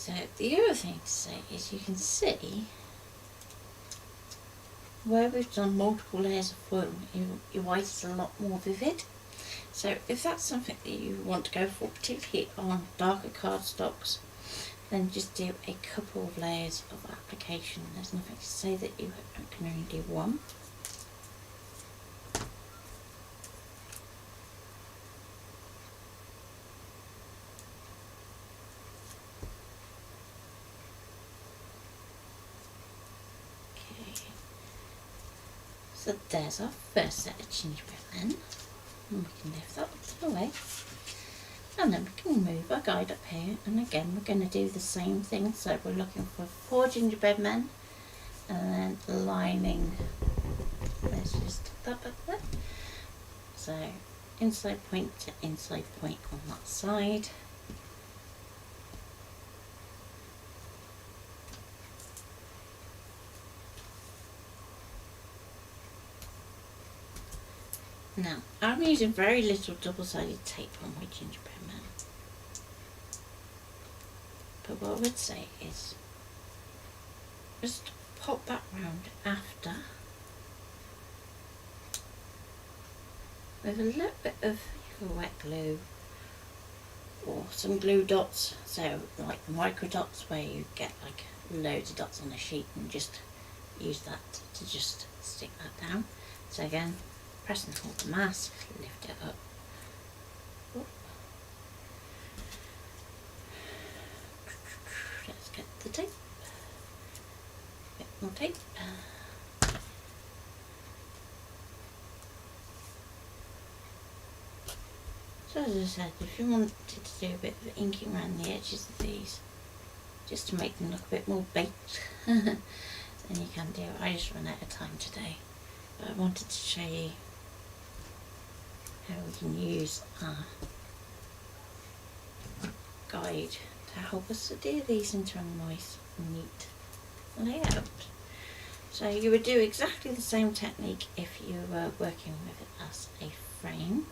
So the other thing to say is you can see where we've done multiple layers of foil, your white is a lot more vivid. So if that's something that you want to go for, particularly on darker cardstocks, then just do a couple of layers of application. There's nothing to say that you can only do one. So there's our first set of gingerbread men, and we can lift that up to the way, and then we can move our guide up here, and again we're going to do the same thing. So we're looking for 4 gingerbread men, and then lining, let's just stick that back there. So inside point to inside point on that side. Now, I'm using very little double-sided tape on my gingerbread man. But what I would say is just pop that round after with a little bit of either wet glue or some glue dots, so like the micro dots where you get like loads of dots on a sheet, and just use that to just stick that down. So again, press and hold the mask, lift it up. Let's get the tape. A bit more tape. So as I said, if you wanted to do a bit of inking around the edges of these, just to make them look a bit more baked, then you can do it. I just ran out of time today, but I wanted to show you how we can use our guide to help us to do these into a nice, neat layout. So you would do exactly the same technique if you were working with it as a frame.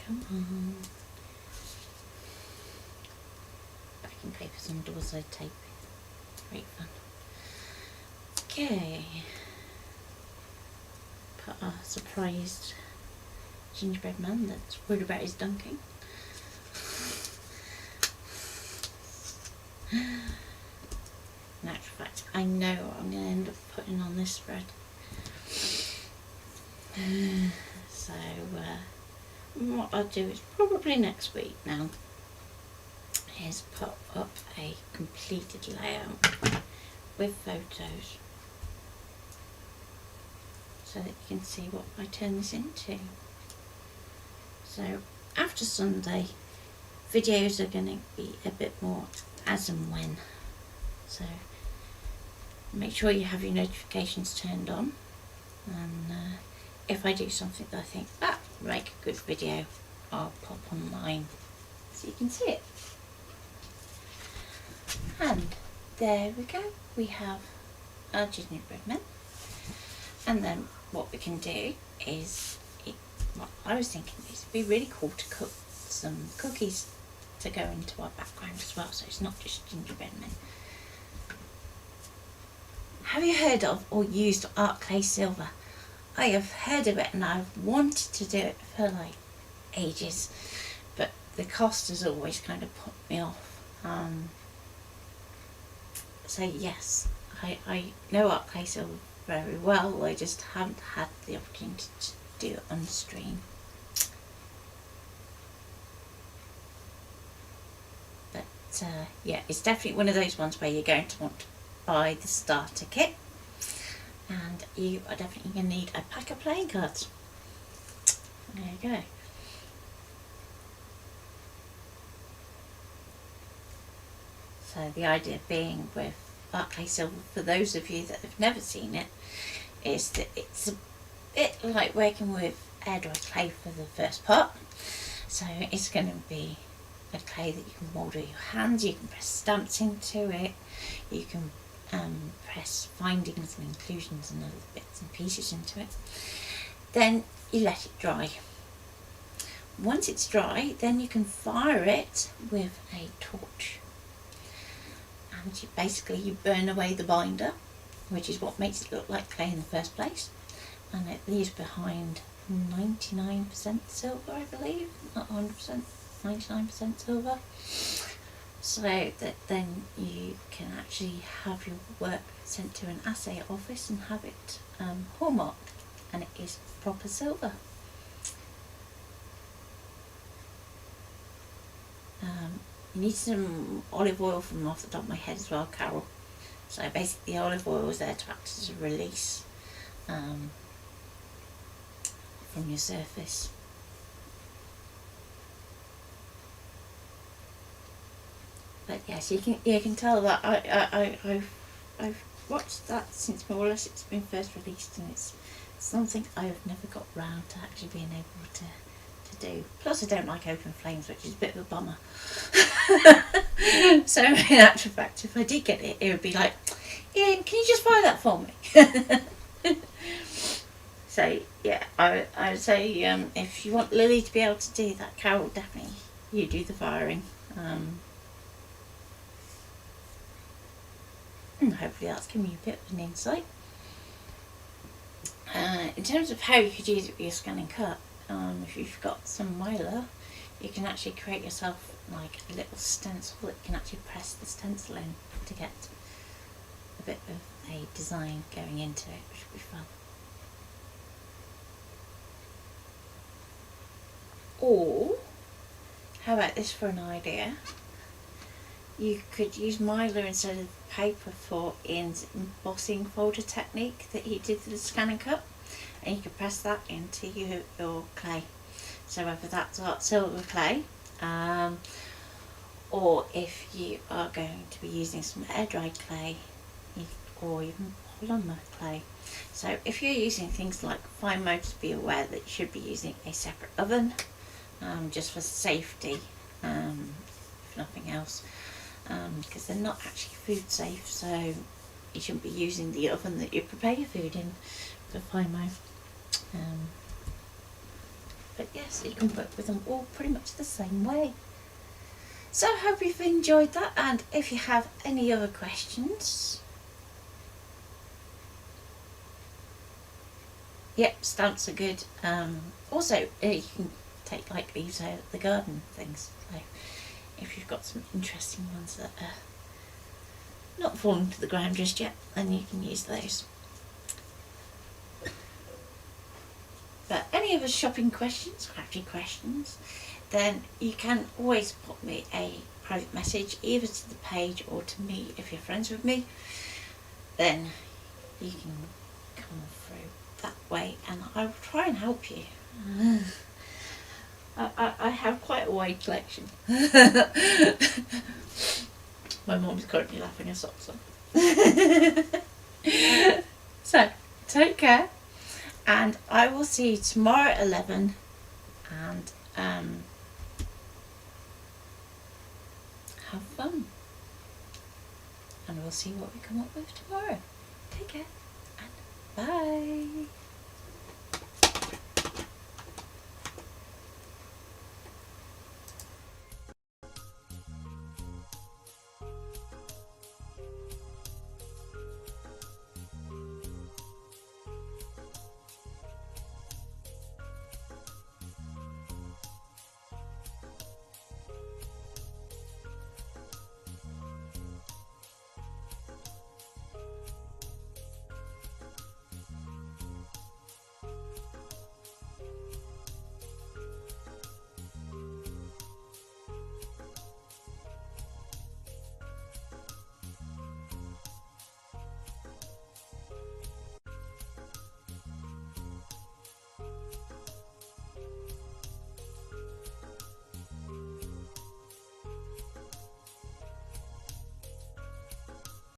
Come on. Packing papers on double-sided tape. Great fun. Okay. Put our surprised gingerbread man that's worried about his dunking. In actual fact, I know what I'm going to end up putting on this spread. So, what I'll do is probably next week now is put up a completed layout with photos so that you can see what I turn this into. So after Sunday, videos are going to be a bit more as and when, so make sure you have your notifications turned on, and if I do something that I think that would make a good video, I'll pop online so you can see it. And there we go, we have our gingerbread men. And then what we can do is, what I was thinking is it'd be really cool to cook some cookies to go into our background as well, so it's not just gingerbread men. Have you heard of or used art clay silver? I have heard of it and I've wanted to do it for like ages, but the cost has always kind of put me off. So yes, I know art clay silver very well, I just haven't had the opportunity to do it on stream. But yeah, it's definitely one of those ones where you're going to want to buy the starter kit, and you are definitely going to need a pack of playing cards. There you go. So the idea being with art clay silver, for those of you that have never seen it, is that it's a bit like working with air dry clay for the first part. So it's going to be a clay that you can mould with your hands, you can press stamps into it, you can press findings and inclusions and other bits and pieces into it. then you let it dry. Once it's dry, then you can fire it with a torch, and you burn away the binder, which is what makes it look like clay in the first place, and it leaves behind 99% silver, I believe, not 100%, 99% silver, so that then you can actually have your work sent to an assay office and have it hallmarked, and it is proper silver. You need some olive oil from off the top of my head as well, Carol. So basically the olive oil is there to act as a release from your surface. But yes, you can tell that I've watched that since more or less it's been first released, and it's something I've never got round to actually being able to do. Plus I don't like open flames, which is a bit of a bummer. So in actual fact, if I did get it, it would be like, Ian, can you just fire that for me? So yeah, I would say if you want Lily to be able to do that, Carol, definitely you do the firing. And hopefully that's given you a bit of an insight. In terms of how you could use it with your scan and cut, if you've got some mylar, you can actually create yourself like a little stencil that you can actually press the stencil in to get a bit of a design going into it, which will be fun. Or, how about this for an idea? You could use mylar instead of paper for Ian's embossing folder technique that he did for the scan and cut, and you could press that into your clay. So whether that's art silver clay, or if you are going to be using some air dried clay, or even polymer clay. So if you're using things like fine motors, be aware that you should be using a separate oven, just for safety, if nothing else, because they're not actually food safe, so you shouldn't be using the oven that you prepare your food in for fine mo. But yes, you can work with them all pretty much the same way. So I hope you've enjoyed that, and if you have any other questions, yep, stamps are good. Also, you can take like leaves out of the garden things, so if you've got some interesting ones that are not falling to the ground just yet, then you can use those. But any other shopping questions, crafty questions, then you can always pop me a private message, either to the page or to me if you're friends with me. Then you can come through that way and I will try and help you. I have quite a wide collection. My mum's currently laughing her socks off. So, take care, and I will see you tomorrow at 11, and have fun, and we'll see what we come up with tomorrow. Take care, and bye.